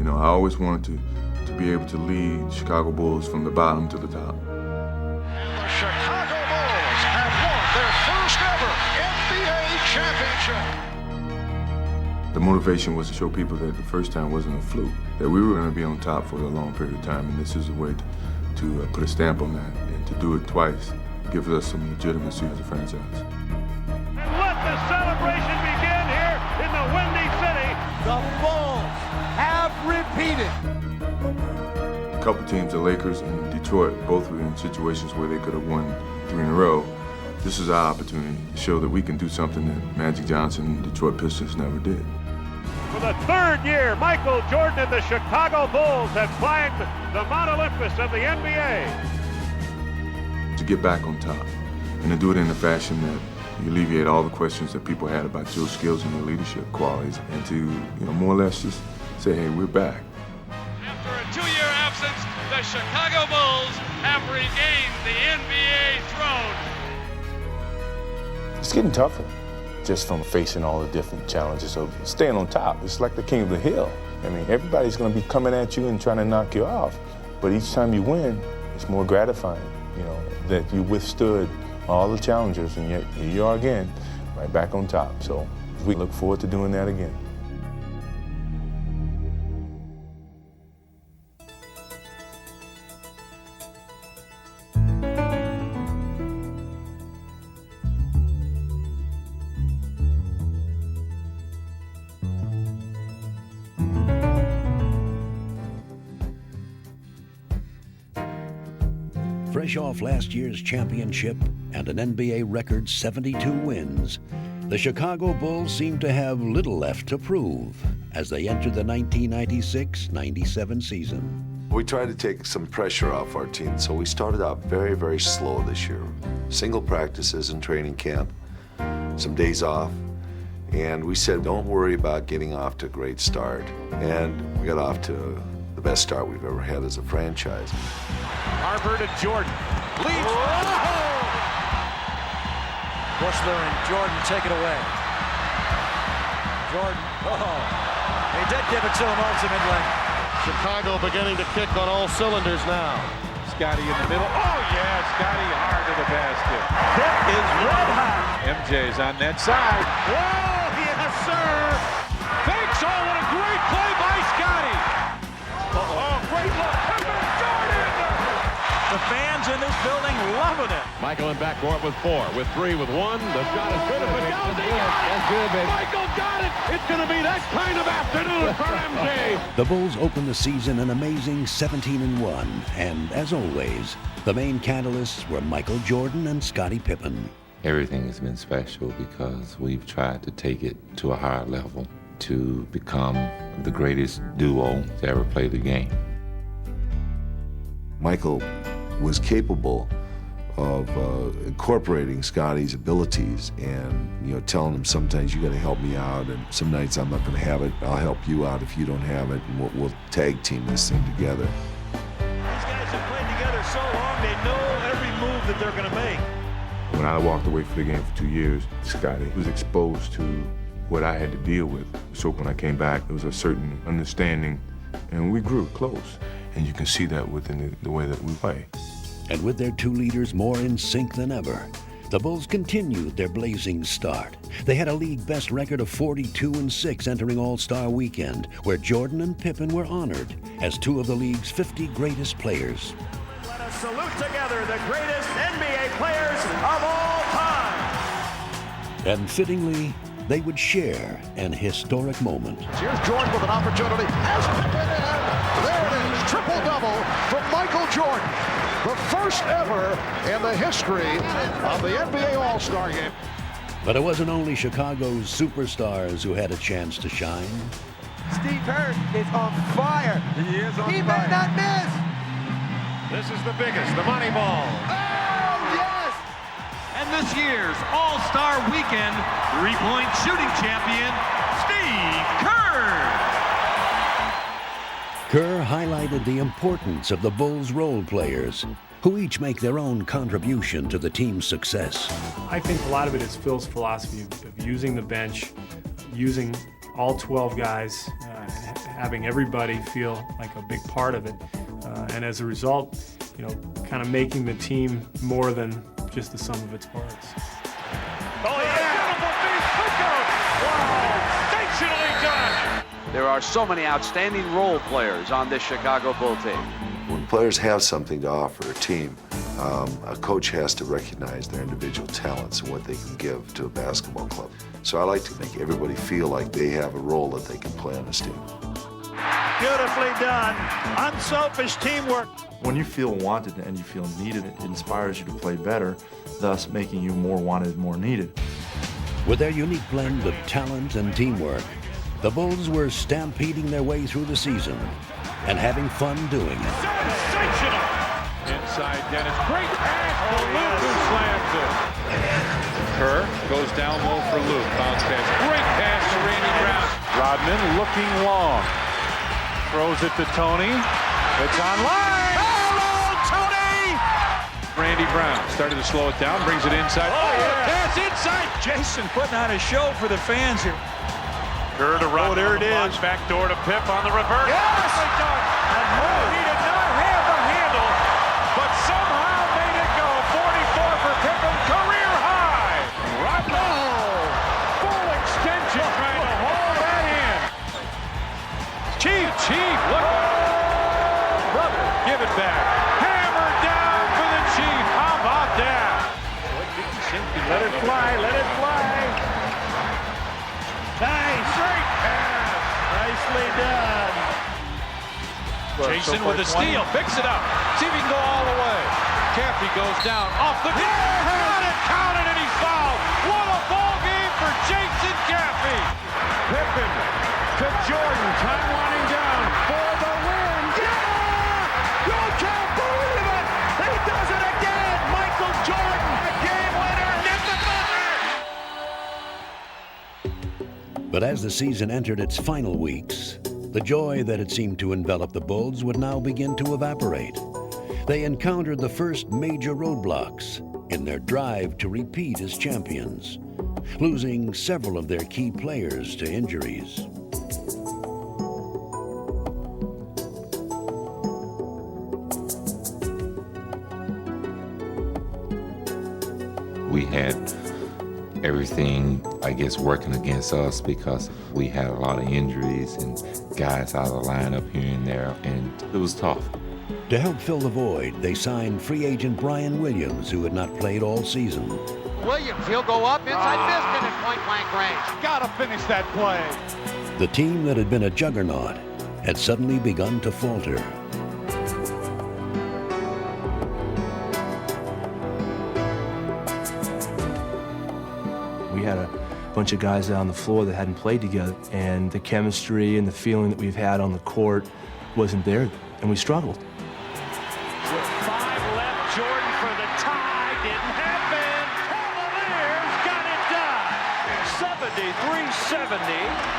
You know, I always wanted to be able to lead Chicago Bulls from the bottom to the top. And the Chicago Bulls have won their first ever NBA championship. The motivation was to show people that the first time wasn't a fluke, that we were going to be on top for a long period of time, and this is a way to put a stamp on that, and to do it twice gives us some legitimacy as a franchise. And let the celebration begin here in the Windy City. The Bulls have repeated. A couple teams, the Lakers and Detroit, both were in situations where they could have won 3 in a row. This is our opportunity to show that we can do something that Magic Johnson and Detroit Pistons never did. For the 3rd year, Michael Jordan and the Chicago Bulls have climbed the Mount Olympus of the NBA. To get back on top, and to do it in a fashion that you alleviate all the questions that people had about your skills and your leadership qualities, and to, more or less just say, hey, we're back. After a 2-year absence, the Chicago Bulls have regained the NBA throne. It's getting tougher, just from facing all the different challenges of staying on top. It's like the king of the hill. I mean, everybody's going to be coming at you and trying to knock you off. But each time you win, it's more gratifying, that you withstood all the challenges, and yet here you are again, right back on top. So we look forward to doing that again. Fresh off last year's championship and an NBA record 72 wins, the Chicago Bulls seem to have little left to prove as they enter the 1996-97 season. We tried to take some pressure off our team, so we started out very, very slow this year. Single practices in training camp, some days off, and we said, don't worry about getting off to a great start. And we got off to the best start we've ever had as a franchise. Harper to Jordan. Leads. Bushler and Jordan take it away. Jordan, he did give it to him ultimately. Chicago beginning to kick on all cylinders now. Scotty in the middle. Oh, yeah, Scotty hard to the basket. That is red hot. MJ's on that side. Whoa, yes, sir. Fakes. Oh, what a great play by Scotty. Oh, great look. Jordan. The fans in this building loving it. Michael in backcourt with 4, with 3, with 1. The shot is good. That's good, baby. Michael got it. It's going to be that kind of afternoon for MJ. The Bulls opened the season an amazing 17-1, and as always, the main catalysts were Michael Jordan and Scottie Pippen. Everything has been special because we've tried to take it to a higher level to become the greatest duo to ever play the game. Michael was capable of incorporating Scotty's abilities and, telling him sometimes you got to help me out, and some nights I'm not going to have it. I'll help you out if you don't have it, and we'll tag team this thing together. These guys have played together so long, they know every move that they're going to make. When I walked away from the game for 2 years, Scotty was exposed to what I had to deal with. So when I came back, there was a certain understanding, and we grew close. And you can see that within the way that we play. And with their 2 leaders more in sync than ever, the Bulls continued their blazing start. They had a league best record of 42-6 entering All-Star Weekend, where Jordan and Pippen were honored as 2 of the league's 50 greatest players. Let us salute together the greatest NBA players of all time. And fittingly, they would share an historic moment. Here's Jordan with an opportunity. Has Pippen in. There it is. Triple-double from Michael Jordan. The first ever in the history of the NBA All-Star Game. But it wasn't only Chicago's superstars who had a chance to shine. Steve Kerr is on fire. He is on fire. He may not miss. This is the biggest, the money ball. Oh, yes! And this year's All-Star Weekend three-point shooting champion, Steve Kerr. Kerr highlighted the importance of the Bulls' role players, who each make their own contribution to the team's success. I think a lot of it is Phil's philosophy of using the bench, using all 12 guys, having everybody feel like a big part of it. And as a result, kind of making the team more than just the sum of its parts. Oh, yeah! Wow! Sensationally done! There are so many outstanding role players on this Chicago Bull team. When players have something to offer a team, a coach has to recognize their individual talents and what they can give to a basketball club. So I like to make everybody feel like they have a role that they can play on this team. Beautifully done. Unselfish teamwork. When you feel wanted and you feel needed, it inspires you to play better, thus making you more wanted, more needed. With their unique blend of talent and teamwork, the Bulls were stampeding their way through the season and having fun doing it. Sensational! Inside Dennis. Great pass to Luke, who slams it. Kerr goes down low for Luke. Bounce pass. Great pass to Randy Brown. Rodman looking long. Throws it to Tony. It's online. Hello, Tony! Randy Brown started to slow it down, brings it inside. Oh, yeah. Pass inside. Jason putting on a show for the fans here. Kerr to Rodman. Oh, there it is. Back door to Pip on the reverse. Yes! He did not have the handle, but somehow made it go. 44 for Pippen, career high. Rodman. Full extension trying to haul that in. Chief, look. Brother, give it back. Hammer down for the Chief. How about that? Let it fly, let it fly. Nice. Great pass. Nicely done. Jason with a steal, picks it up. See if he can go all the way. Caffey goes down, off the got it, counted, and he's fouled. What a ball game for Jason Caffey. Pippen to Jordan, time winding down for the win. Yeah! You can't believe it! He does it again! Michael Jordan, a game winner, hit the buzzer! But as the season entered its final weeks, the joy that had seemed to envelop the Bulls would now begin to evaporate. They encountered the first major roadblocks in their drive to repeat as champions, losing several of their key players to injuries. We had everything, I guess, working against us because we had a lot of injuries and guys out of the lineup here and there, and it was tough. To help fill the void, they signed free agent Brian Williams, who had not played all season. Williams, he'll go up inside Biscuit at point-blank range. Gotta finish that play. The team that had been a juggernaut had suddenly begun to falter. We had a bunch of guys out on the floor that hadn't played together, and the chemistry and the feeling that we've had on the court wasn't there, and we struggled. With 5 left, Jordan for the tie. Didn't happen. Cavaliers got it done. 73-70.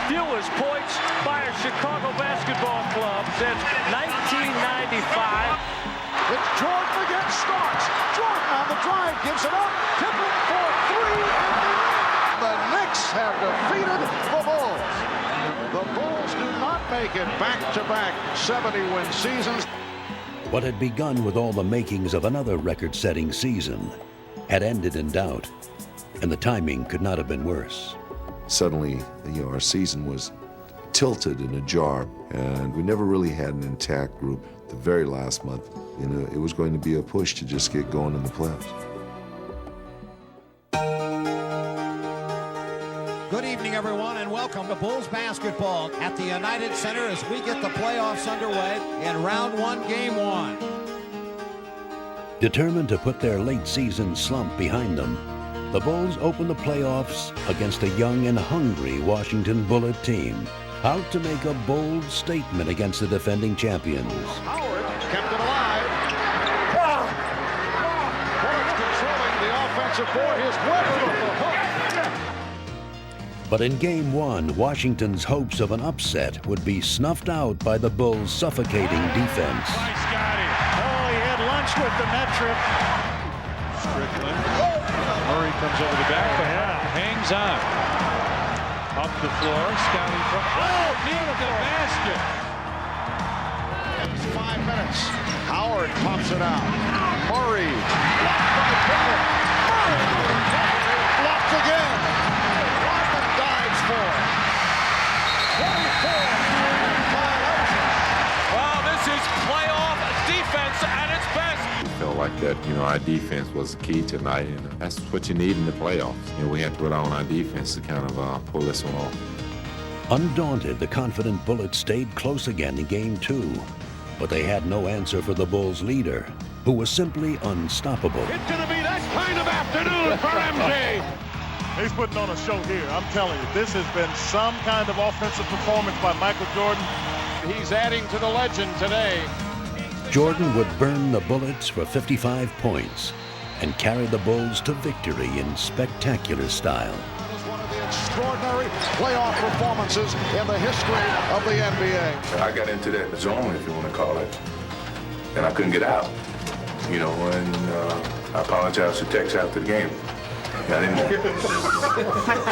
Fewest points by a Chicago basketball club since 1995. It's Jordan against Starks. Jordan on the drive, gives it up. Pippen for 3. The Knicks have defeated the Bulls. The Bulls do not make it back-to-back 70-win seasons. What had begun with all the makings of another record-setting season had ended in doubt, and the timing could not have been worse. Suddenly, our season was tilted and ajar, and we never really had an intact group. The very last month, it was going to be a push to just get going in the playoffs. Good evening, everyone, and welcome to Bulls basketball at the United Center as we get the playoffs underway in round 1, game 1. Determined to put their late season slump behind them, the Bulls opened the playoffs against a young and hungry Washington Bullet team, out to make a bold statement against the defending champions. Howard kept it alive. Bullets controlling the offensive board. His Weber with the hook. But in Game 1, Washington's hopes of an upset would be snuffed out by the Bulls' suffocating defense. Price got him. Oh, he had lunch with the metric. Strickland. Murray comes over the back, but hangs on. Up the floor, scouting from. Oh, near the basket. pass. Howard pops it out. Murray. Blocked by Pippen. Blocked again. Rodman dives for it. 24 violations. Well, this is playoff defense at its best. Felt like that, our defense was key tonight, and that's what you need in the playoffs. We had to put on our defense to kind of pull this one off. Undaunted, the confident Bullets stayed close again in Game 2, but they had no answer for the Bulls' leader, who was simply unstoppable. It's going to be that kind of afternoon for MJ. He's putting on a show here. I'm telling you, this has been some kind of offensive performance by Michael Jordan. He's adding to the legend today. Jordan would burn the Bullets for 55 points and carry the Bulls to victory in spectacular style. It was one of the extraordinary playoff performances in the history of the NBA. I got into that zone, if you want to call it, and I couldn't get out. And I apologize to Tex after the game.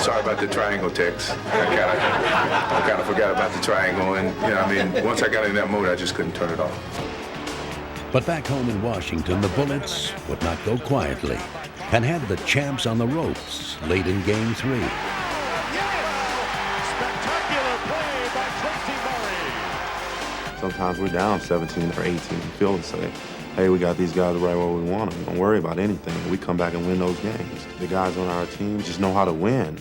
Sorry about the triangle text. I kind of forgot about the triangle, and once I got in that mode, I just couldn't turn it off. But back home in Washington, the Bullets would not go quietly and had the champs on the ropes late in Game 3. Spectacular play by Tracy Murray. Sometimes we're down 17 or 18 and feel to say, hey, we got these guys right where we want them. Don't worry about anything. We come back and win those games. The guys on our team just know how to win.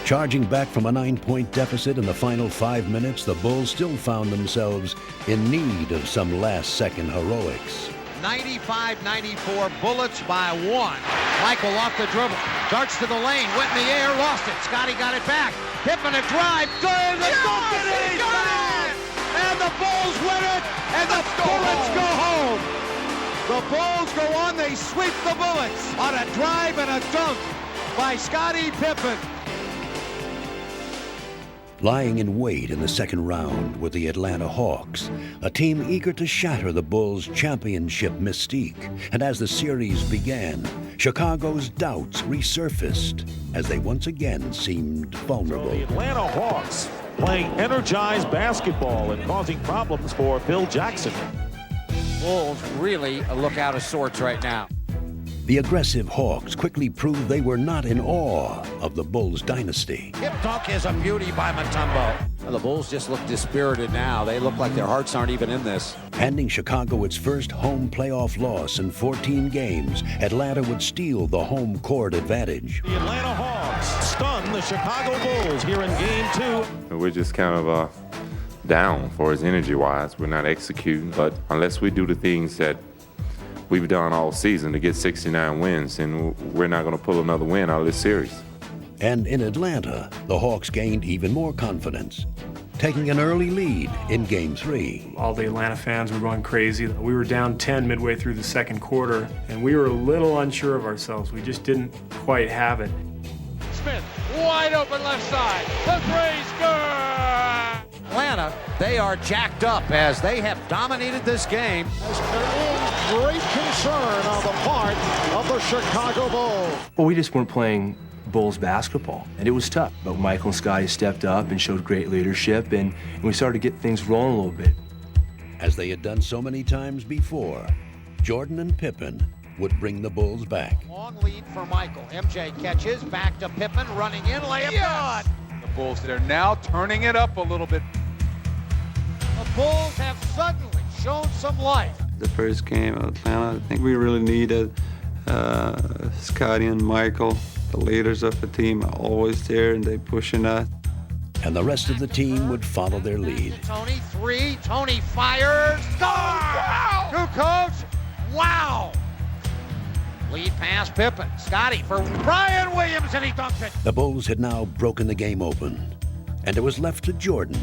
Charging back from a 9-point deficit in the final 5 minutes, the Bulls still found themselves in need of some last-second heroics. 95-94, Bullets by 1. Michael off the dribble, darts to the lane, went in the air, lost it. Scotty got it back. Pippen a drive, good, the and the Bulls win it, and the Bullets go home. The Bulls go on, they sweep the Bullets on a drive and a dunk by Scottie Pippen. Lying in wait in the second round were the Atlanta Hawks, a team eager to shatter the Bulls' championship mystique. And as the series began, Chicago's doubts resurfaced as they once again seemed vulnerable. So the Atlanta Hawks playing energized basketball and causing problems for Phil Jackson. Bulls really look out of sorts right now. The aggressive Hawks quickly proved they were not in awe of the Bulls dynasty. Hip dunk is a beauty by Mutombo. The Bulls just look dispirited now. They look like their hearts aren't even in this. Handing Chicago its first home playoff loss in 14 games, Atlanta would steal the home court advantage. The Atlanta Hawks stun the Chicago Bulls here in Game 2. We're just kind of down for us energy-wise. We're not executing, but unless we do the things that we've done all season to get 69 wins, and we're not going to pull another win out of this series. And in Atlanta, the Hawks gained even more confidence, taking an early lead in Game 3. All the Atlanta fans were going crazy. We were down 10 midway through the second quarter, and we were a little unsure of ourselves. We just didn't quite have it. Smith, wide open left side. The three's good. Atlanta, they are jacked up as they have dominated this game. There is great concern on the part of the Chicago Bulls. Well, we just weren't playing Bulls basketball, and it was tough. But Michael and Scotty stepped up and showed great leadership, and we started to get things rolling a little bit. As they had done so many times before, Jordan and Pippen would bring the Bulls back. Long lead for Michael. MJ catches, back to Pippen, running in, layup good. The Bulls, they're now turning it up a little bit. The Bulls have suddenly shown some life. The first game of Atlanta, I think we really needed Scotty and Michael, the leaders of the team, are always there and they pushing us. And the rest of the team would follow their lead. Tony, three, Tony fires, score! Wow! Kukoc, wow! Lead pass, Pippen, Scotty for Brian Williams, and he dunks it. The Bulls had now broken the game open, and it was left to Jordan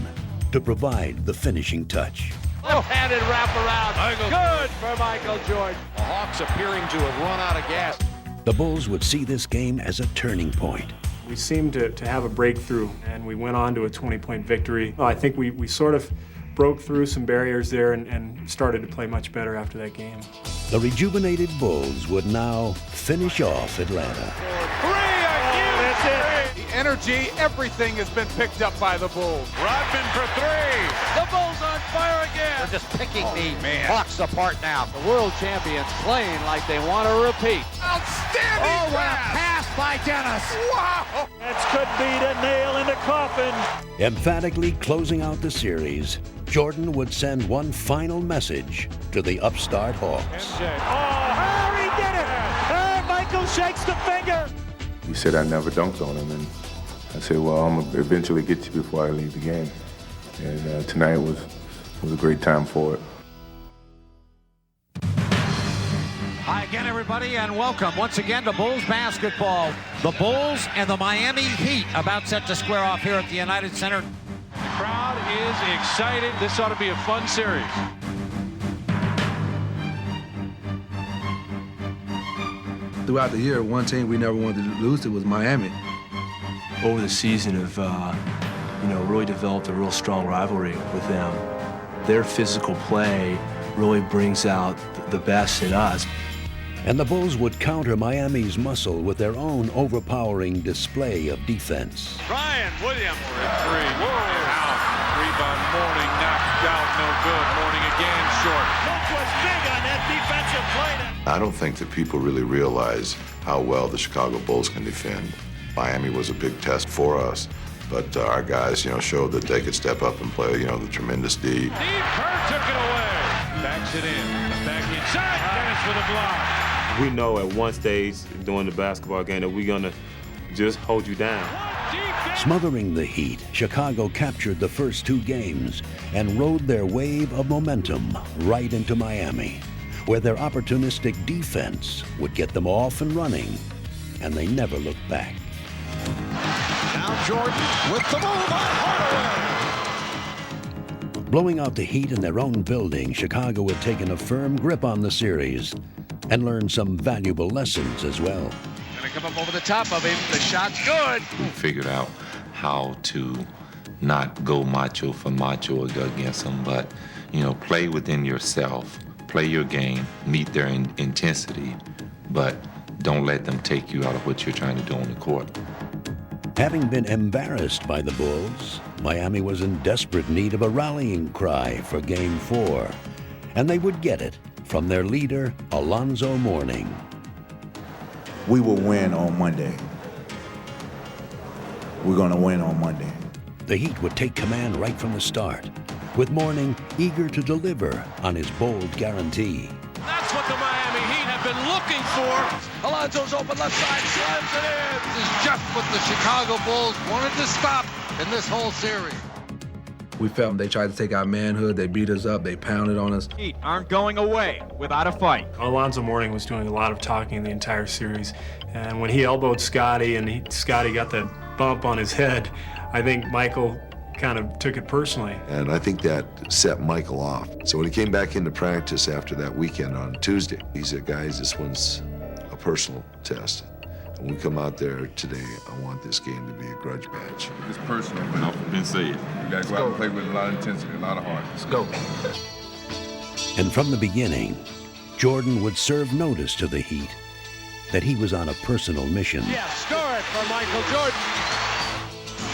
to provide the finishing touch. Left-handed wraparound. Good for Michael Jordan. The Hawks appearing to have run out of gas. The Bulls would see this game as a turning point. We seemed to have a breakthrough, and we went on to a 20-point victory. I think we sort of broke through some barriers there and started to play much better after that game. The rejuvenated Bulls would now finish off Atlanta. The energy, everything has been picked up by the Bulls. Rodman for three. The Bulls on fire again. They're just picking the Hawks apart now. The world champions playing like they want to repeat. Outstanding Oh, what a pass by Dennis. Wow! That could be the nail in the coffin. Emphatically closing out the series, Jordan would send one final message to the upstart Hawks. Oh, he did it! And Michael shakes the finger. He said I never dunked on him, and I said, well, I'm going to eventually get you before I leave the game. And tonight was a great time for it. Hi again, everybody, and welcome once again to Bulls basketball. The Bulls and the Miami Heat about set to square off here at the United Center. The crowd is excited. This ought to be a fun series. Throughout the year, one team we never wanted to lose to was Miami. Over the season have, really developed a real strong rivalry with them. Their physical play really brings out the best in us. And the Bulls would counter Miami's muscle with their own overpowering display of defense. Ryan Williams for three. Out. Rebound, Mourning knocked out, no good. Mourning again, short. Coach was big on that defensive play. I don't think that people really realize how well the Chicago Bulls can defend. Miami was a big test for us, but our guys, showed that they could step up and play, the tremendous D. Steve Kerr took it away. Backs it in. Back inside. Dennis with a block. We know at one stage during the basketball game that we're going to just hold you down. Smothering the Heat, Chicago captured the first two games and rode their wave of momentum right into Miami, where their opportunistic defense would get them off and running, and they never looked back. Now Jordan with the move on Hardaway. Blowing out the Heat in their own building, Chicago had taken a firm grip on the series and learned some valuable lessons as well. Gonna come up over the top of him. The shot's good. We figured out how to not go macho for macho or go against them, but, play within yourself, play your game, meet their intensity, but don't let them take you out of what you're trying to do on the court. Having been embarrassed by the Bulls, Miami was in desperate need of a rallying cry for Game 4, and they would get it from their leader, Alonzo Mourning. We will win on Monday. We're going to win on Monday. The Heat would take command right from the start, with Mourning eager to deliver on his bold guarantee. That's what the Miami Heat have been looking for. Alonzo's open left side, slams it in. This is just what the Chicago Bulls wanted to stop in this whole series. We felt they tried to take our manhood, they beat us up, they pounded on us. Heat aren't going away without a fight. Alonzo Mourning was doing a lot of talking the entire series, and when he elbowed Scotty and Scotty got that bump on his head, I think Michael kind of took it personally. And I think that set Michael off. So when he came back into practice after that weekend on Tuesday, he said, guys, this one's a personal test. When we come out there today, I want this game to be a grudge match. It's personal, but I've been saying. You got to go out and play with a lot of intensity, a lot of heart. Let's go. And from the beginning, Jordan would serve notice to the Heat that he was on a personal mission. Yes, score it for Michael Jordan.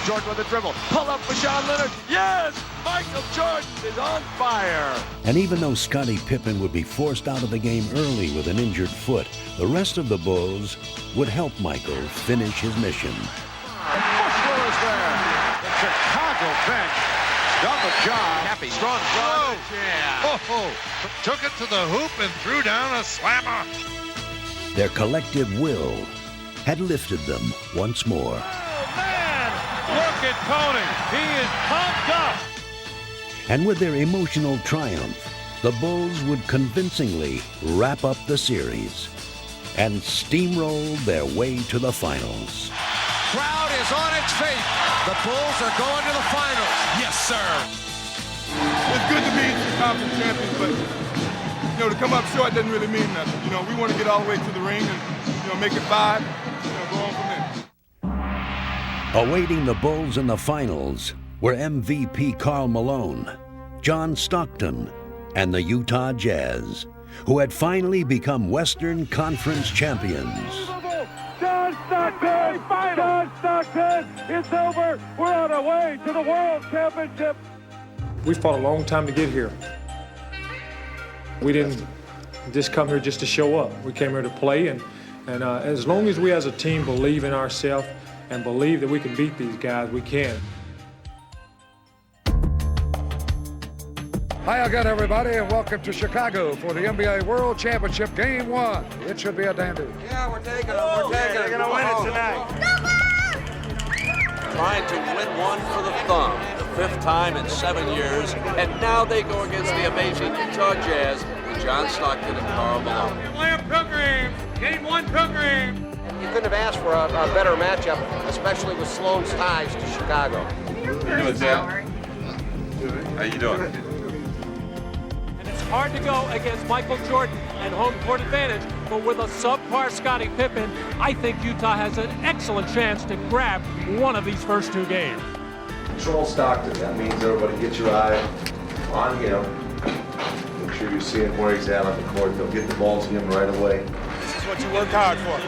Jordan with a dribble. Pull up for Sean Leonard. Yes! Michael Jordan is on fire. And even though Scottie Pippen would be forced out of the game early with an injured foot, the rest of the Bulls would help Michael finish his mission. Bushler is there. The Chicago bench done the job. Happy. Strong drive. Yeah. Oh, took it to the hoop and threw down a slammer. Their collective will had lifted them once more. Look at Tony. He is pumped up. And with their emotional triumph, the Bulls would convincingly wrap up the series and steamroll their way to the finals. Crowd is on its feet. The Bulls are going to the finals. Yes, sir. It's good to be conference champions, but, to come up short doesn't really mean nothing. We want to get all the way to the ring and, make it 5, go on from there. Awaiting the Bulls in the finals were MVP Karl Malone, John Stockton, and the Utah Jazz, who had finally become Western Conference champions. John Stockton! John Stockton! It's over! We're on our way to the World Championship! We fought a long time to get here. We didn't just come here just to show up. We came here to play, and as long as we as a team believe in ourselves and believe that we can beat these guys, we can. Hi again, everybody, and welcome to Chicago for the NBA World Championship Game 1. It should be a dandy. Yeah, we're taking them. We're taking them. They're going to win it tonight. Trying to win one for the thumb, the 5th time in 7 years, and now they go against the amazing Utah Jazz with John Stockton and Karl Malone. Lamb Pilgrims, Game 1 Pilgrims. You couldn't have asked for a better matchup, especially with Sloan's ties to Chicago. How you doing? It's hard to go against Michael Jordan and home court advantage, but with a subpar Scottie Pippen, I think Utah has an excellent chance to grab one of these first 2 games. Control Stockton. That means everybody get your eye on him. Make sure you see him where he's at on the court. They'll get the ball to him right away. This is what you work hard for.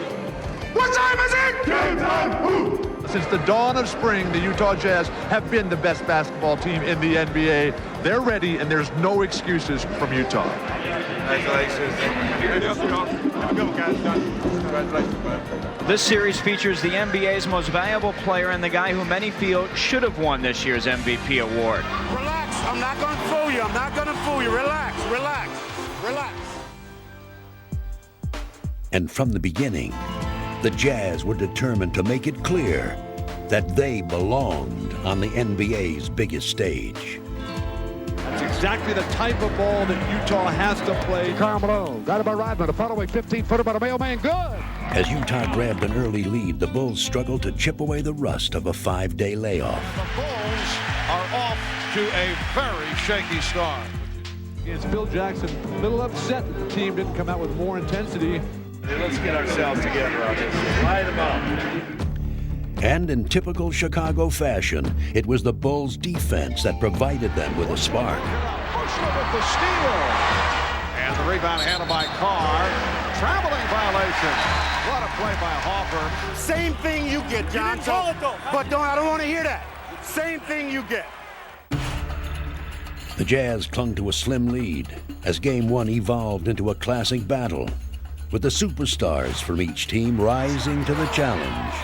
What time is it? Game time! Since the dawn of spring, the Utah Jazz have been the best basketball team in the NBA. They're ready, and there's no excuses from Utah. Congratulations. This series features the NBA's most valuable player and the guy who many feel should have won this year's MVP award. Relax. I'm not going to fool you. I'm not going to fool you. Relax. Relax. Relax. And from the beginning, the Jazz were determined to make it clear that they belonged on the NBA's biggest stage. That's exactly the type of ball that Utah has to play. Karl Malone, got it by Rodman, a following 15-footer by the mailman, good! As Utah grabbed an early lead, the Bulls struggled to chip away the rust of a 5-day layoff. The Bulls are off to a very shaky start. Against Phil Jackson, a little upset that the team didn't come out with more intensity. Let's get ourselves together on this. Light them up. And in typical Chicago fashion, it was the Bulls' defense that provided them with a spark. Bushler with the steal. And the rebound handled by Carr. Traveling violation. What a play by Hoffer. Same thing you get, John. But I don't want to hear that. Same thing you get. The Jazz clung to a slim lead as Game 1 evolved into a classic battle, with the superstars from each team rising to the challenge.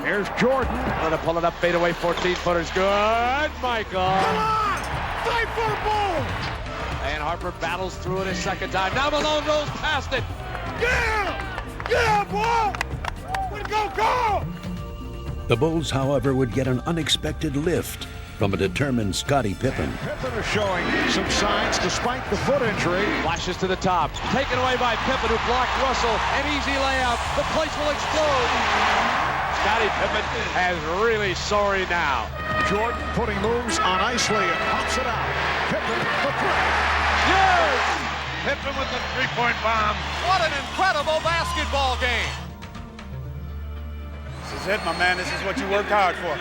Here's Jordan. Gonna pull it up, fadeaway, 14-footer's good. Michael. Come on! Fight for the Bulls! And Harper battles through it a second time. Now Malone goes past it. Yeah! Yeah, boy! Way to go, Carl! The Bulls, however, would get an unexpected lift from a determined Scottie Pippen. Pippen is showing some signs despite the foot injury. Flashes to the top. Taken away by Pippen, who blocked Russell. An easy layup. The place will explode. Scottie Pippen has really sorry now. Jordan putting moves on Isley and pops it out. Pippen for 3. Yes! Pippen with the three-point bomb. What an incredible basketball game. This is it, my man. This is what you work hard for.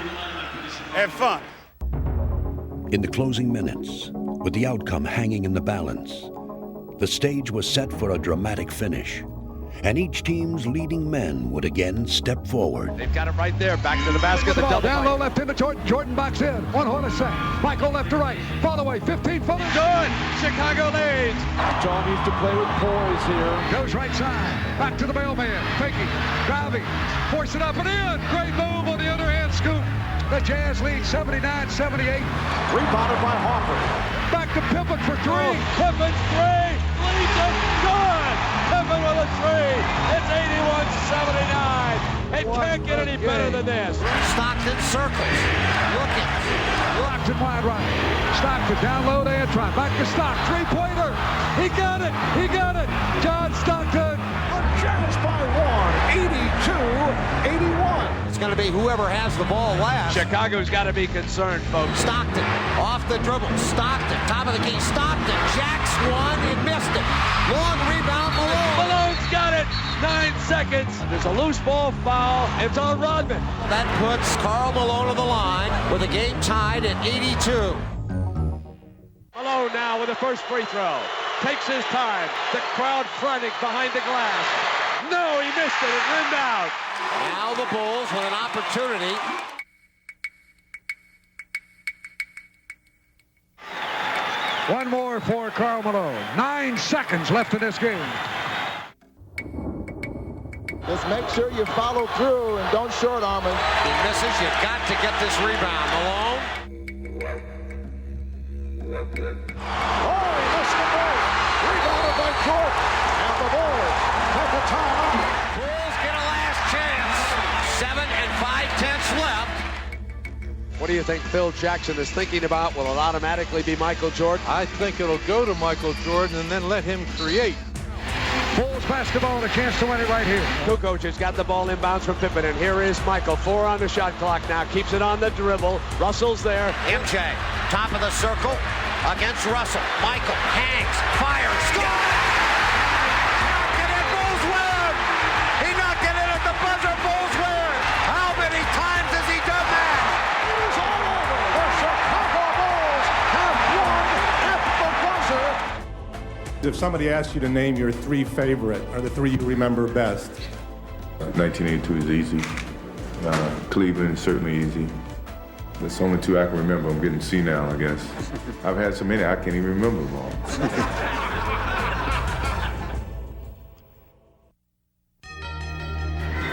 Have fun. In the closing minutes, with the outcome hanging in the balance, the stage was set for a dramatic finish, and each team's leading men would again step forward. They've got it right there. Back to the basket. The double down low left into Jordan. Jordan box in. 1 horn set. Michael left to right. Fall away. 15-footer. Good. Chicago leads. Utah needs to play with poise here. Goes right side. Back to the mailman. Faking. Driving. Force it up and in. Great move on the underhand scoop. The Jazz lead 79-78. Rebounded by Hoffer. Back to Pippen for 3. Pippen 3. Leads it. Good. Pippen with a 3. It's 81-79. It can't get any better than this. Stockton circles. Looking. Stockton wide right. Stockton down low to Antron. Back to Stock. 3-pointer. He got it. He got it. John Stockton. The Jazz by 1. 82-81. It's going to be whoever has the ball last. Chicago's got to be concerned, folks. Stockton off the dribble. Stockton, top of the key. Stockton jacks one and missed it. Long rebound, Malone. Malone's got it. 9 seconds. There's a loose ball foul. It's on Rodman. That puts Karl Malone on the line with the game tied at 82. Malone now with the first free throw. Takes his time. The crowd frantic behind the glass. No, he missed it. It rimmed out. Now the Bulls with an opportunity. One more for Karl Malone. 9 seconds left in this game. Just make sure you follow through and don't short arm it. He misses. You've got to get this rebound. Malone. Oh, he missed the break. Rebounded by Jordan. And the Bulls take a timeout. Bulls get a last chance. 7 5/10 left. What do you think Phil Jackson is thinking about? Will it automatically be Michael Jordan? I think it'll go to Michael Jordan and then let him create. Bulls basketball and a chance to win it right here. Kukoc has got the ball inbounds from Pippen, and here is Michael. 4 on the shot clock now. Keeps it on the dribble. Russell's there. MJ, top of the circle against Russell. Michael hangs, fires, score! Knocked it in, Bulls win! He knocked it in at the buzzer, Bulls win! How many times has he done that? It is all over. The Chicago Bulls have won at the buzzer. If somebody asked you to name your 3 favorite, or the 3 you remember best? 1982 is easy. Cleveland is certainly easy. That's the only 2 I can remember. I'm getting senile, I guess. I've had so many I can't even remember them all.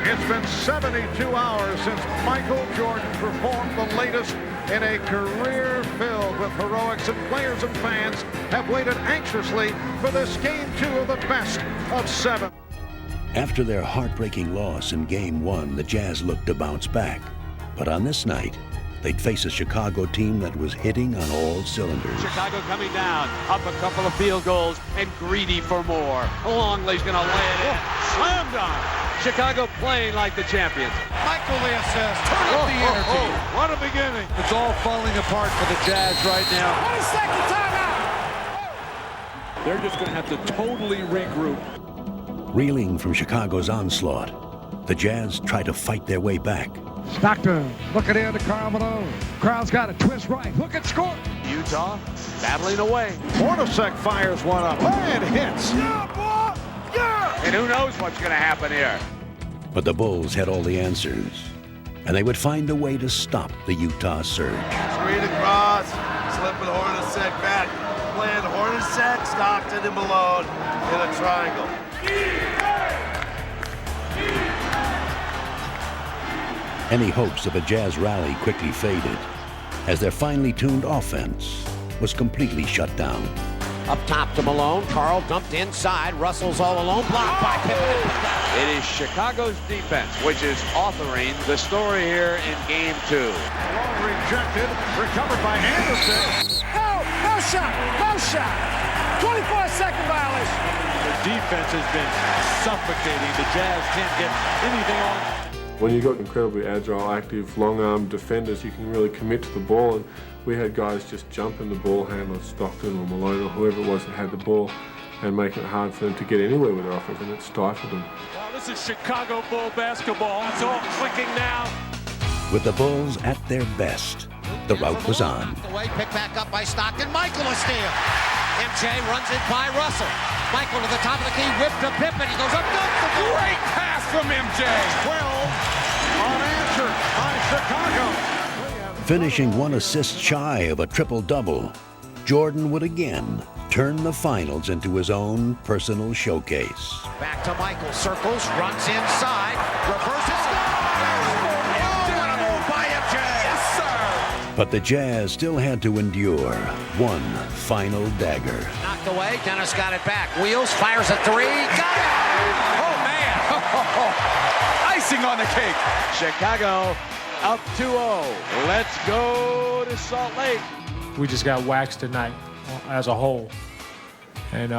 It's been 72 hours since Michael Jordan performed the latest in a career filled with heroics, and players and fans have waited anxiously for this Game 2 of the best of 7. After their heartbreaking loss in Game 1, the Jazz looked to bounce back. But on this night, they'd face a Chicago team that was hitting on all cylinders. Chicago coming down, up a couple of field goals, and greedy for more. Longley's going to lay it in. Slam dunk. Chicago playing like the champions. Michael the assist. Turn up the energy. What a beginning. It's all falling apart for the Jazz right now. 22nd timeout. They're just going to have to totally regroup. Reeling from Chicago's onslaught, the Jazz try to fight their way back. Stockton looking in to Karl Malone. Crowd's got a twist right. Look at score. Utah battling away. Hornacek fires one up and hits. Yeah, boy. Yeah. And who knows what's going to happen here. But the Bulls had all the answers, and they would find a way to stop the Utah surge. Screen across, slipping Hornacek back. Playing Hornacek, Stockton, and Malone in a triangle. Any hopes of a Jazz rally quickly faded as their finely tuned offense was completely shut down. Up top to Malone. Karl dumped inside. Russell's all alone. Blocked by Pippen. It is Chicago's defense which is authoring the story here in Game 2. Malone rejected, recovered by Anderson. No shot. No shot. 24-second violation. The defense has been suffocating. The Jazz can't get anything on. When you got incredibly agile, active, long-armed defenders, you can really commit to the ball. And we had guys just jumping the ball handler, Stockton or Malone or whoever it was that had the ball, and making it hard for them to get anywhere with their offense, and it stifled them. Wow, this is Chicago Bull basketball. It's all clicking now. With the Bulls at their best, the rout was on. Away, picked back up by Stockton. Michael a steal. MJ runs it by Russell. Michael to the top of the key, whipped to Pippen. He goes up, dunks the ball. Great pass from MJ. 12 unanswered by Chicago. Finishing 1 assist shy of a triple-double, Jordan would again turn the finals into his own personal showcase. Back to Michael, circles, runs inside, reverses. What a move by MJ! Yes, sir! But the Jazz still had to endure one final dagger. Knocked away, Dennis got it back. Wheels, fires a 3, got it! Oh, man! Icing on the cake. Chicago up 2-0. Let's go to Salt Lake. We just got waxed tonight as a whole. And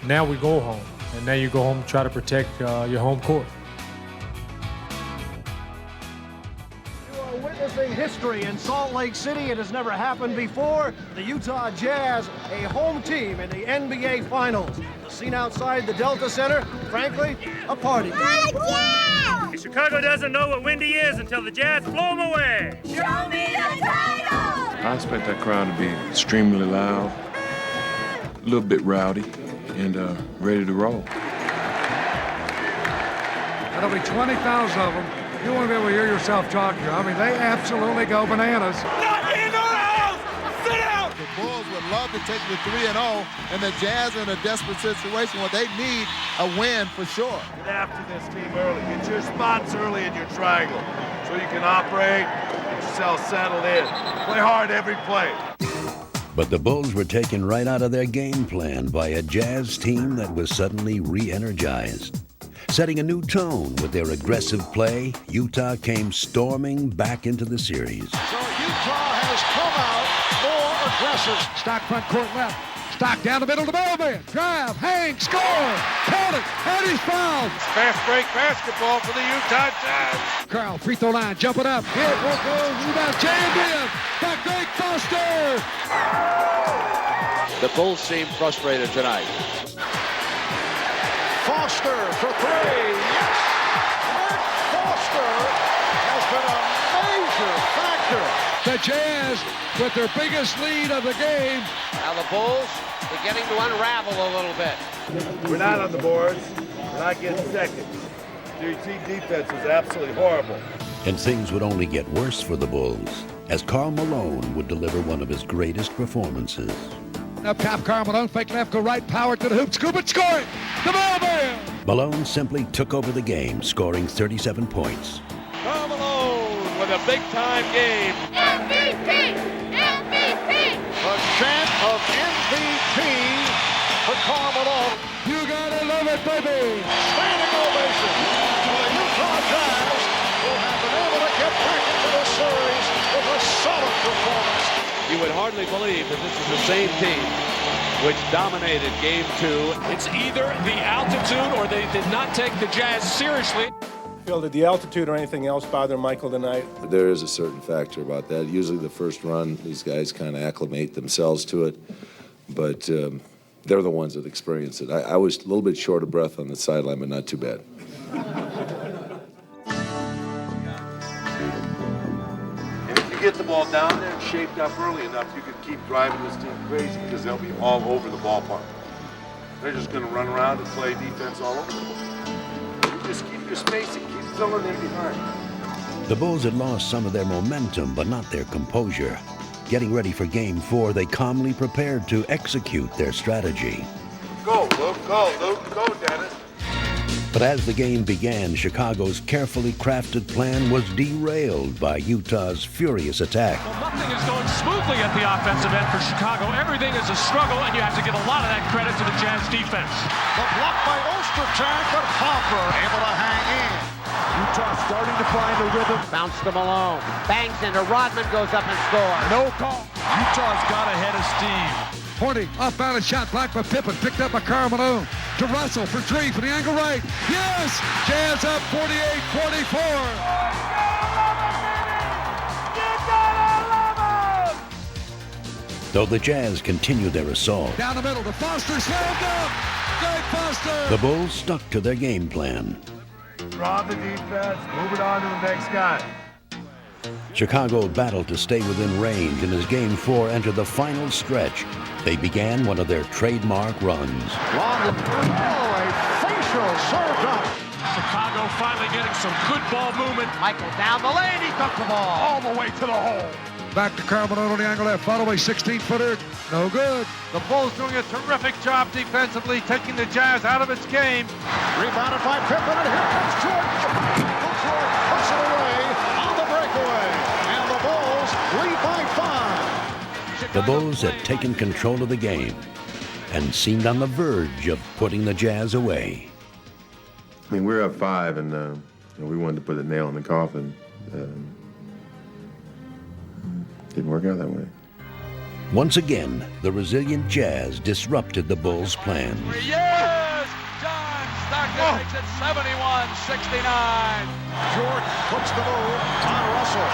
now we go home. And now you go home and try to protect your home court. You are witnessing history in Salt Lake City. It has never happened before. The Utah Jazz, a home team in the NBA Finals. The scene outside the Delta Center, frankly, a party. Chicago doesn't know what windy is until the Jazz blow them away. Show me the title! I expect that crowd to be extremely loud, a little bit rowdy, and ready to roll. There'll be 20,000 of them. You won't be able to hear yourself talking. I mean, they absolutely go bananas. Not in our house! Sit out! The Bulls will love to take the 3-0, and the Jazz are in a desperate situation where they need a win for sure. Get after this team early. Get your spots early in your triangle so you can operate, get yourself settled in. Play hard every play. But the Bulls were taken right out of their game plan by a Jazz team that was suddenly re-energized. Setting a new tone with their aggressive play, Utah came storming back into the series. So Utah has come out more aggressive. Stock front court left. Stock down the middle to Bellman. Drive, hang, score. Count it, and he's fouled. Fast break basketball for the Utah Jazz. Carl, free throw line, jumping up. Here, won't go. Rebound, jammed in. Back, Greg Foster. The Bulls seem frustrated tonight. Foster for three. Yes! Mark Foster has been a major factor. The Jazz with their biggest lead of the game. Now the Bulls beginning to unravel a little bit. We're not on the boards. We're not getting seconds. Your team defense is absolutely horrible. And things would only get worse for the Bulls as Karl Malone would deliver one of his greatest performances. Up top, Karl Malone, fake left, go right, power to the hoop, scoop it, score it! The Bellman! Malone simply took over the game, scoring 37 points. Karl Malone with a big-time game. MVP! MVP! A chant of MVP for Karl Malone. You gotta love it, baby! Standing ovation for the Utah Jazz, who have been able to get back into the series with a solid performance. You would hardly believe that this is the same team which dominated Game 2. It's either the altitude or they did not take the Jazz seriously. Phil, did the altitude or anything else bother Michael tonight? There is a certain factor about that. Usually the first run, these guys kind of acclimate themselves to it, but they're the ones that experience it. I was a little bit short of breath on the sideline, but not too bad. Get the ball down there and shaped up early enough, you could keep driving this team crazy because they'll be all over the ballpark. They're just going to run around and play defense all over the ball. You just keep your spacing, keep filling in behind. The Bulls had lost some of their momentum, but not their composure. Getting ready for Game 4, they calmly prepared to execute their strategy. Go, Luke, go, Dennis. But as the game began, Chicago's carefully crafted plan was derailed by Utah's furious attack. Well, nothing is going smoothly at the offensive end for Chicago. Everything is a struggle, and you have to give a lot of that credit to the Jazz defense. The block by Ostertag, but Hopper able to hang in. Utah starting to find the rhythm. Bounce to Malone. Bangs into Rodman, goes up and scores. No call. Utah's got ahead of steam. Horny, off-balance shot blocked by Pippen, picked up by Karl Malone. To Russell for three from the angle right. Yes! Jazz up 48-44. Though the Jazz continued their assault, Down the middle to Foster, slammed up! Greg Foster! the Bulls stuck to their game plan. Draw the defense, move it on to the next guy. Chicago battled to stay within range, and as Game 4 entered the final stretch, they began one of their trademark runs. Long, a facial served up. Chicago finally getting some good ball movement. Michael down the lane, he took the ball. All the way to the hole. Back to Karl Malone on the angle left, follow away 16-footer, no good. The Bulls doing a terrific job defensively, taking the Jazz out of its game. Rebounded by Pippen, and here comes Jordan. Jordan puts it away on the breakaway. And the Bulls lead by 5. The Bulls had taken control of the game and seemed on the verge of putting the Jazz away. I mean, we're up 5, and we wanted to put a nail in the coffin. Didn't work out that way. Once again, the resilient Jazz disrupted the Bulls' plans. Yes! John Stockton makes it 71-69. Jordan puts the move on Russell.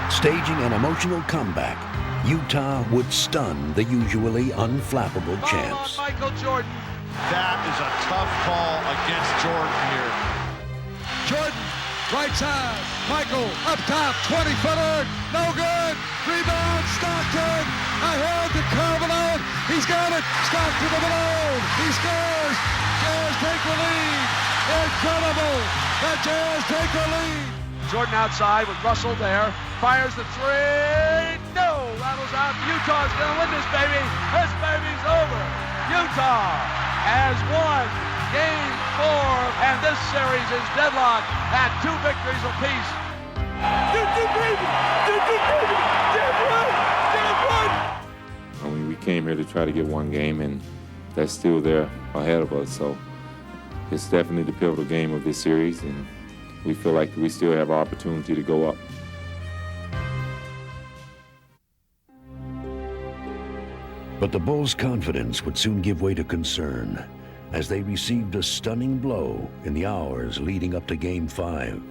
And Staging an emotional comeback, Utah would stun the usually unflappable champs. Michael Jordan. that is a tough call against Jordan here. Jordan, right side. Michael, up top, 20-footer. No good. Rebound, Stockton. Ahead to Carvalho. He's got it. Stockton to Malone. He scores. Jazz take the lead. Incredible. The Jazz take the lead. Jordan outside with Russell there. Fires the three. No. Travels out. Utah's going to win this baby. This baby's over. Utah has won Game 4, and this series is deadlocked at 2 victories apiece. I mean, we came here to try to get one game, and that's still there ahead of us. So it's definitely the pivotal game of this series, and we feel like we still have our opportunity to go up. But the Bulls' confidence would soon give way to concern as they received a stunning blow in the hours leading up to Game 5.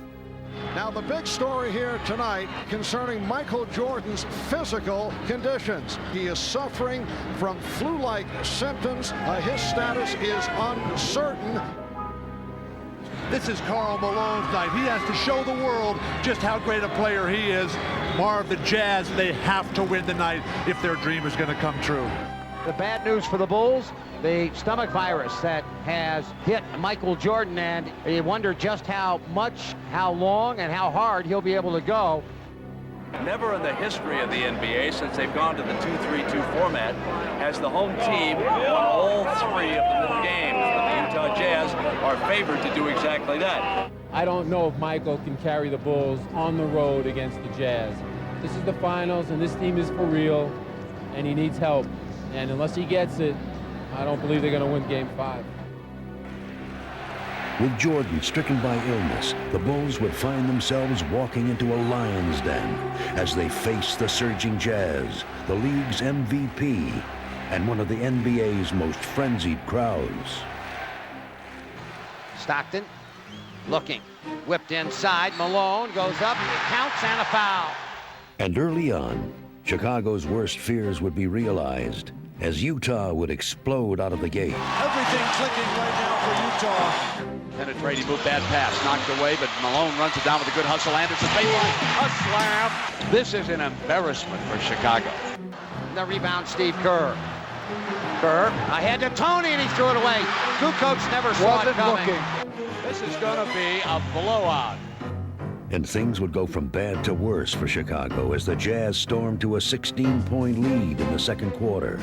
Now the big story here tonight concerning Michael Jordan's physical conditions. He is suffering from flu-like symptoms. His status is uncertain. This is Karl Malone's night. He has to show the world just how great a player he is. Marv, the Jazz, they have to win tonight if their dream is going to come true. The bad news for the Bulls, the stomach virus that has hit Michael Jordan, and you wonder just how much, how long, and how hard he'll be able to go. Never in the history of the NBA, since they've gone to the 2-3-2 format, has the home team won all 3 of the games. The Utah Jazz are favored to do exactly that. I don't know if Michael can carry the Bulls on the road against the Jazz. This is the finals, and this team is for real, and he needs help. And unless he gets it, I don't believe they're going to win Game 5. With Jordan stricken by illness, the Bulls would find themselves walking into a lion's den as they face the surging Jazz, the league's MVP, and one of the NBA's most frenzied crowds. Stockton looking, whipped inside. Malone goes up, counts, and a foul. And early on, Chicago's worst fears would be realized as Utah would explode out of the gate. Everything clicking right now for Utah. Penetrating move, bad pass, knocked away, but Malone runs it down with a good hustle. Anderson baseline, a slam. This is an embarrassment for Chicago. The rebound, Steve Kerr. Kerr ahead to Tony, and he threw it away. Kukoc never saw it coming. This is going to be a blowout. And things would go from bad to worse for Chicago as the Jazz stormed to a 16-point lead in the second quarter.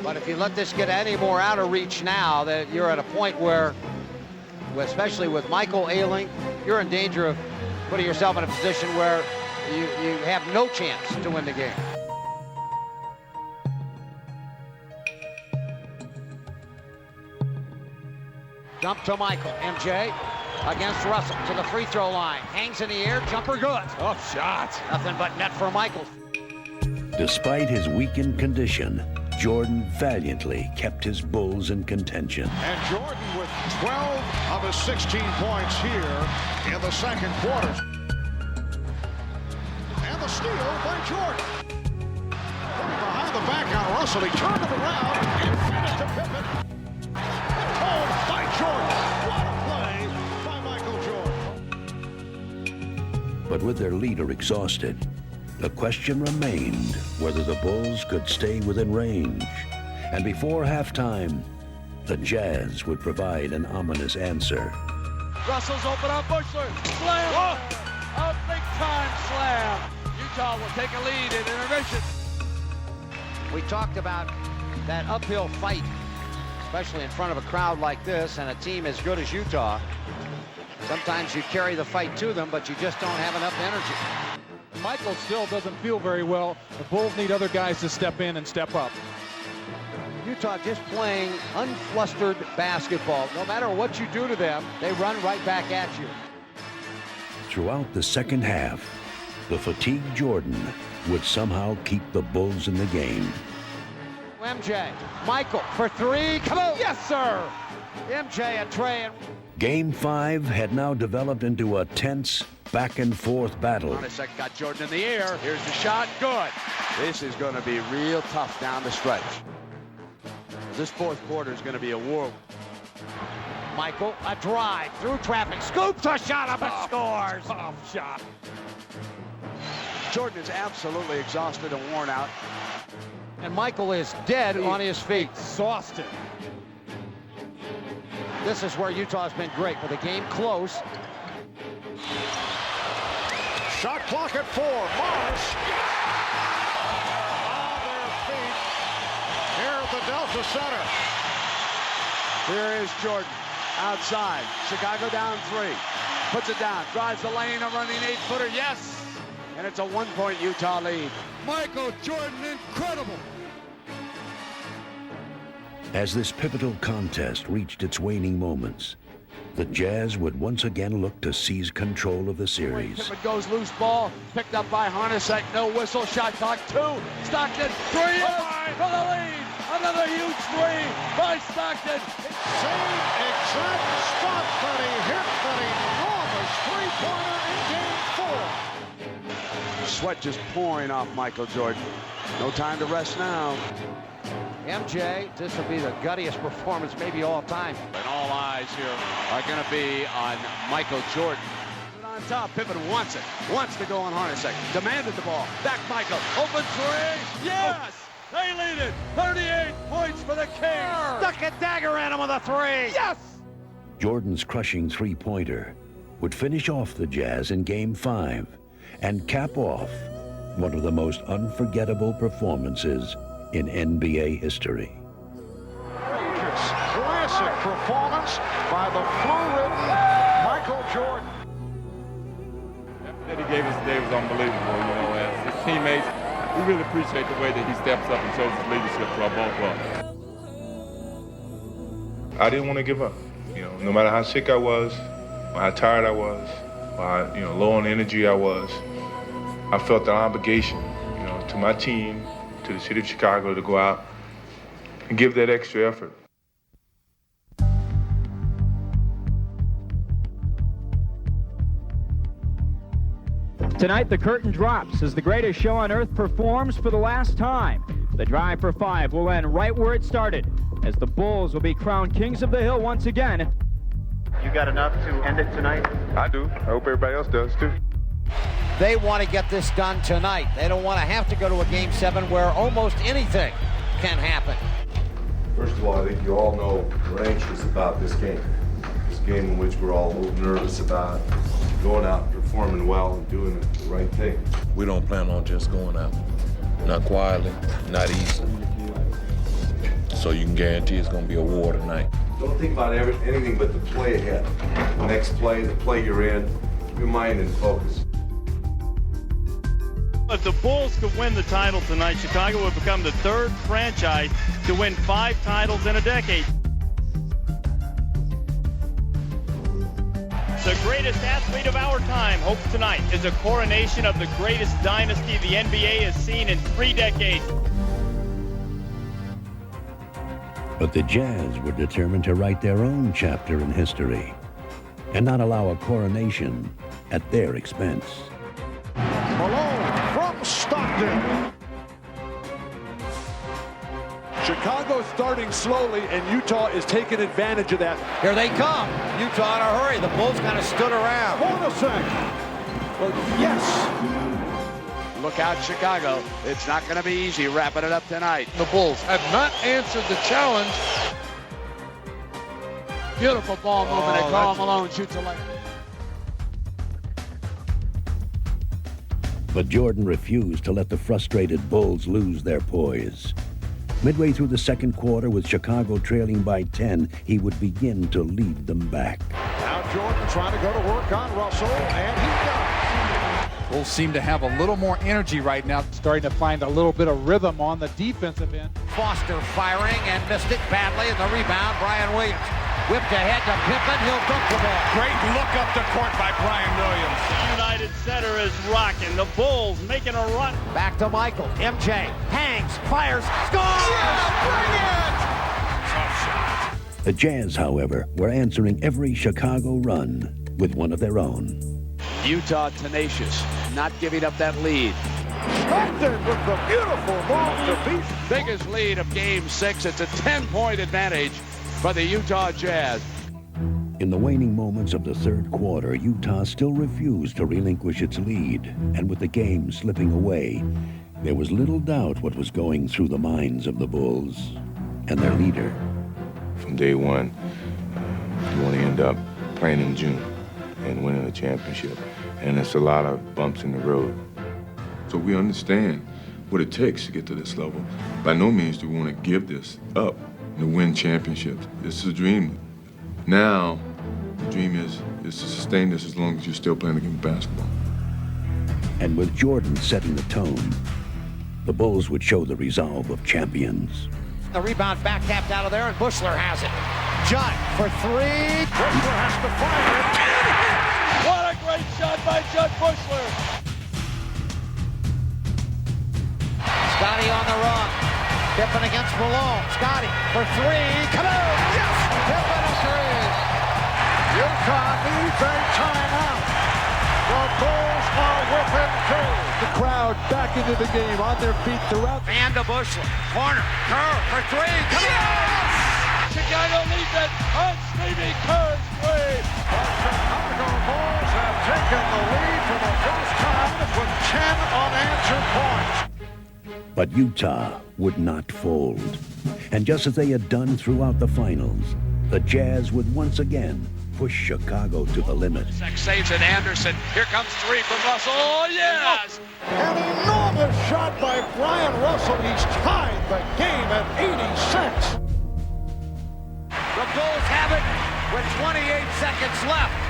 But if you let this get any more out of reach now, that you're at a point where, especially with Michael ailing, you're in danger of putting yourself in a position where you have no chance to win the game. Jump to Michael, MJ. Against Russell to the free throw line. Hangs in the air, jumper good. Oh, shot. Nothing but net for Michael. Despite his weakened condition, Jordan valiantly kept his Bulls in contention. And Jordan with 12 of his 16 points here in the second quarter. And the steal by Jordan. Putting behind the back on Russell. He turned it around and fed it to Pippen. Pulled by Jordan. What a play by Michael Jordan. But with their leader exhausted, the question remained whether the Bulls could stay within range. And before halftime, the Jazz would provide an ominous answer. Russell's open on Bushler. Slam! Oh, a big-time slam. Utah will take a lead in intermission. We talked about that uphill fight, especially in front of a crowd like this and a team as good as Utah. Sometimes you carry the fight to them, but you just don't have enough energy. Michael still doesn't feel very well. The Bulls need other guys to step in and step up. Utah just playing unflustered basketball. No matter what you do to them, they run right back at you. Throughout the second half, the fatigued Jordan would somehow keep the Bulls in the game. MJ, Michael for three. Come on. Yes, sir. MJ and Trey. Game 5 had now developed into a tense back-and-forth battle. On a second, got Jordan in the air. Here's the shot. Good. This is going to be real tough down the stretch. This fourth quarter is going to be a war. Michael, a drive through traffic. Scoops a shot up and scores. Tough shot. Jordan is absolutely exhausted and worn out. And Michael is dead on his feet. Exhausted. This is where Utah's been great with the game close. Shot clock at 4. Morris. at the Delta Center. Here is Jordan outside. Chicago down 3. Puts it down. Drives the lane. A running 8-footer. Yes. And it's a 1-point Utah lead. Michael Jordan, incredible. As this pivotal contest reached its waning moments, the Jazz would once again look to seize control of the series. Pippen goes loose ball. Picked up by Hornacek. No whistle. Shot clock 2. Stockton. 3 for the lead. Another huge 3 by Stockton. Same exact spot that he hit that enormous three-pointer in Game 4. Sweat just pouring off Michael Jordan. No time to rest now. MJ, this will be the guttiest performance maybe all time. And all eyes here are going to be on Michael Jordan. On top, Pippen wants it. Wants to go on Hornacek. Demanded the ball. Back Michael. Open 3. Yes! They lead it. 38 points for the Kings. Stuck a dagger at him with a 3. Yes! Jordan's crushing three-pointer would finish off the Jazz in Game 5 and cap off one of the most unforgettable performances in NBA history. Classic performance by the flu-ridden Michael Jordan. That he gave us today was unbelievable, you know, as his teammates. We really appreciate the way that he steps up and shows his leadership to our ball club. I didn't want to give up. You know, no matter how sick I was, or how tired I was, or how, low on energy I was, I felt an obligation, to my team, to the city of Chicago, to go out and give that extra effort. Tonight, the curtain drops as the greatest show on earth performs for the last time. The drive for 5 will end right where it started, as the Bulls will be crowned kings of the hill once again. You got enough to end it tonight? I do. I hope everybody else does, too. They want to get this done tonight. They don't want to have to go to a Game 7 where almost anything can happen. First of all, I think you all know we're anxious about this game. This game in which we're all a little nervous about going out and performing well and doing the right thing. We don't plan on just going out. Not quietly, not easily. So you can guarantee it's going to be a war tonight. Don't think about anything but the play ahead. The next play, the play you're in, your mind and focus. If the Bulls could win the title tonight, Chicago would become the 3rd franchise to win 5 titles in a decade. The greatest athlete of our time hopes tonight is a coronation of the greatest dynasty the NBA has seen in 3 decades. But the Jazz were determined to write their own chapter in history and not allow a coronation at their expense. Malone from Stockton. Chicago starting slowly, and Utah is taking advantage of that. Here they come. Utah in a hurry. The Bulls kind of stood around. Hornacek. Well, yes. Look out, Chicago. It's not going to be easy wrapping it up tonight. The Bulls have not answered the challenge. Beautiful ball movement, and Karl Malone shoots a layup. But Jordan refused to let the frustrated Bulls lose their poise. Midway through the second quarter, with Chicago trailing by 10, he would begin to lead them back. Now Jordan trying to go to work on Russell, and he does. Bulls seem to have a little more energy right now, starting to find a little bit of rhythm on the defensive end. Foster firing and missed it badly, and the rebound, Brian Williams. Whipped ahead to Pippen, he'll dunk the ball. Great look up the court by Brian Williams. The United Center is rocking. The Bulls making a run. Back to Michael. MJ hangs, fires, scores! Yeah, bring it! Tough shot. The Jazz, however, were answering every Chicago run with one of their own. Utah tenacious, not giving up that lead. Stockton with the beautiful ball to beat. Biggest lead of Game 6. It's a 10-point advantage for the Utah Jazz. In the waning moments of the third quarter, Utah still refused to relinquish its lead, and with the game slipping away, there was little doubt what was going through the minds of the Bulls and their leader. From day one, you want to end up playing in June and winning a championship, and it's a lot of bumps in the road. So we understand what it takes to get to this level. By no means do we want to give this up to win championships. This is a dream. Now, the dream is to sustain this as long as you're still playing the game of basketball. And with Jordan setting the tone, the Bulls would show the resolve of champions. The rebound back tapped out of there, and Buechler has it. Judd for three. Buechler has to fire it. What a great shot by Judd Buechler. Scotty on the run. Pippen against Malone. Scotty for three. Kaboom! Yes! Pippen agrees. Utah needs a timeout. The Bulls are within two. The crowd back into the game, on their feet throughout. And to Buechler. Corner. Kerr for three. Yes! Chicago leads it on Stevie Kerr's three. The Chicago Bulls have taken the lead for the first time with 10 unanswered points. But Utah would not fold. And just as they had done throughout the finals, the Jazz would once again push Chicago to the limit. Saves it, Anderson. Here comes three from Russell. Oh, yes! An enormous shot by Brian Russell. He's tied the game at 86. The Bulls have it with 28 seconds left.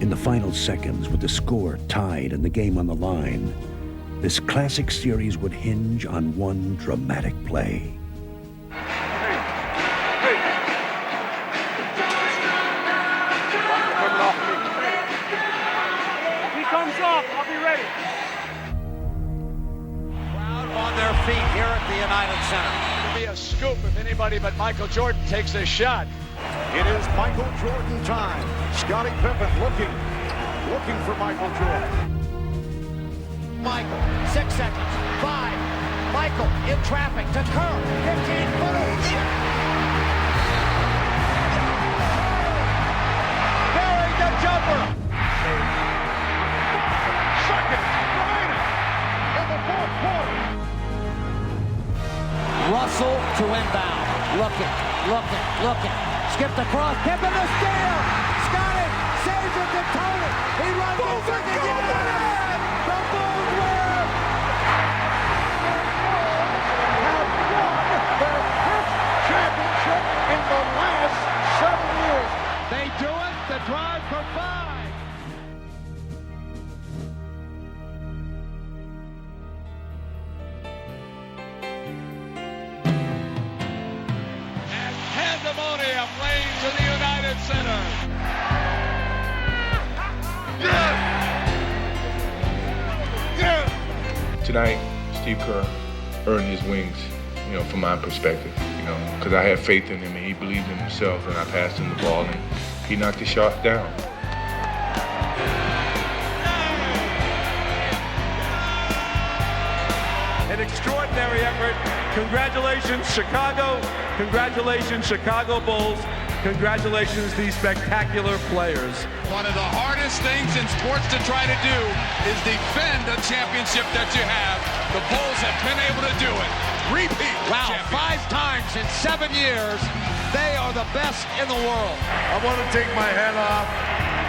In the final seconds, with the score tied and the game on the line, this classic series would hinge on one dramatic play. He comes off. I'll be ready. Crowd on their feet here at the United Center. It'll be a scoop if anybody but Michael Jordan takes this shot. It is Michael Jordan time. Scottie Pippen looking for Michael Jordan. Michael, 6 seconds, 5. Michael in traffic to Kerr, 15-footer. Burying the jumper. Seconds remaining in the fourth quarter. Russell to inbound. Looking. Skipped across. Pippen the steal. Scotty saves it to Tony. He runs the second. Yes! The Bulls win! Have won their fifth championship in the last 7 years. They do it. The drive for 5. Pandemonium reigns in the United Center. Tonight, Steve Kerr earned his wings, from my perspective, because I had faith in him and he believed in himself, and I passed him the ball and he knocked the shot down. An extraordinary effort. Congratulations, Chicago. Congratulations, Chicago Bulls. Congratulations, these spectacular players. One of the hardest things in sports to try to do is defend a championship that you have. The Bulls have been able to do it. Repeat. Wow, 5 times in 7 years. They are the best in the world. I want to take my hat off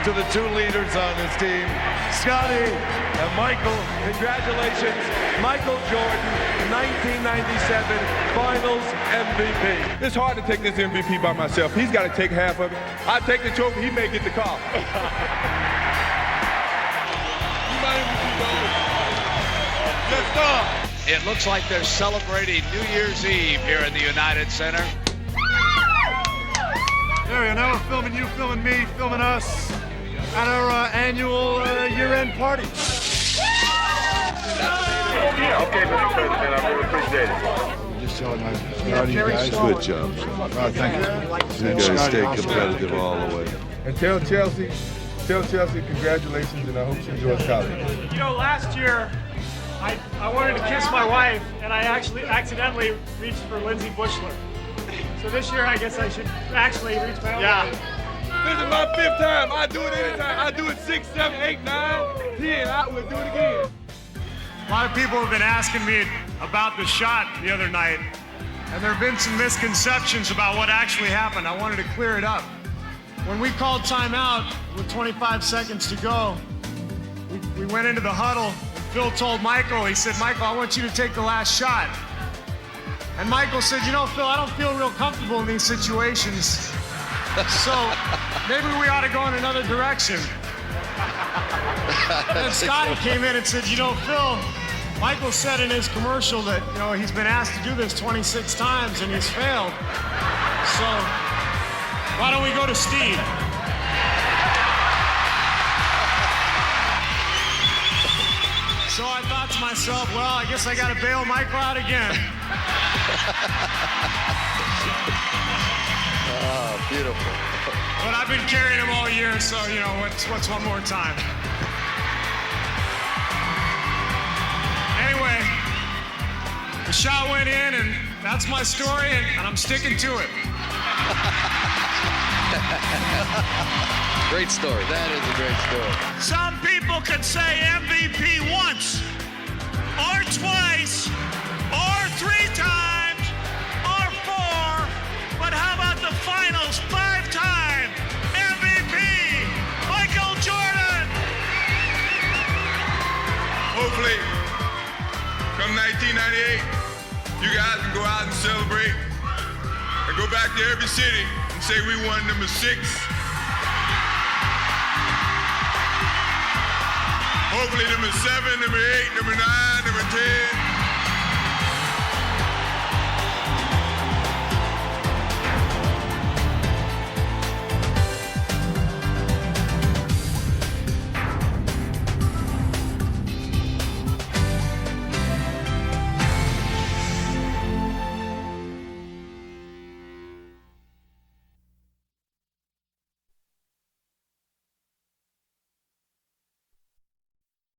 to the two leaders on this team, Scotty and Michael. Congratulations, Michael Jordan, 1997 Finals MVP. It's hard to take this MVP by myself. He's got to take half of it. I take the trophy, he may get the call. It looks like they're celebrating New Year's Eve here in the United Center. There you go. Now we're filming you, filming me, filming us at our annual year-end party. Okay, Mr. President, I really appreciate it. Just telling my guys. Good job. Thank you. You guys stay competitive all the way. And tell Chelsea congratulations, and I hope she enjoys college. Last year, I wanted to kiss my wife, and I actually accidentally reached for Lindsey Buechler. So this year, I guess I should actually reach my own wife. This is my 5th time. I do it anytime. I do it 6, 7, 8, 9, 10. I will do it again. A lot of people have been asking me about the shot the other night, and there have been some misconceptions about what actually happened. I wanted to clear it up. when we called timeout with 25 seconds to go, we went into the huddle. And Phil told Michael, he said, Michael, I want you to take the last shot. And Michael said, you know, Phil, I don't feel real comfortable in these situations. So maybe we ought to go in another direction. And Scotty came in and said, you know, Phil, Michael said in his commercial that, you know, he's been asked to do this 26 times and he's failed. So why don't we go to Steve? So I thought to myself, well, I guess I got to bail Michael out again. Oh, beautiful. But I've been carrying him all year, so, you know, what's one more time? Anyway, the shot went in, and that's my story, and I'm sticking to it. Great story. That is a great story. Some people could say MVP once, or twice, or 3 times, or 4, but how about the finals 5-time MVP, Michael Jordan? Hopefully, come 1998, you guys can go out and celebrate and go back to every city and say we won number 6. Hopefully number 7, number 8, number 9, number 10.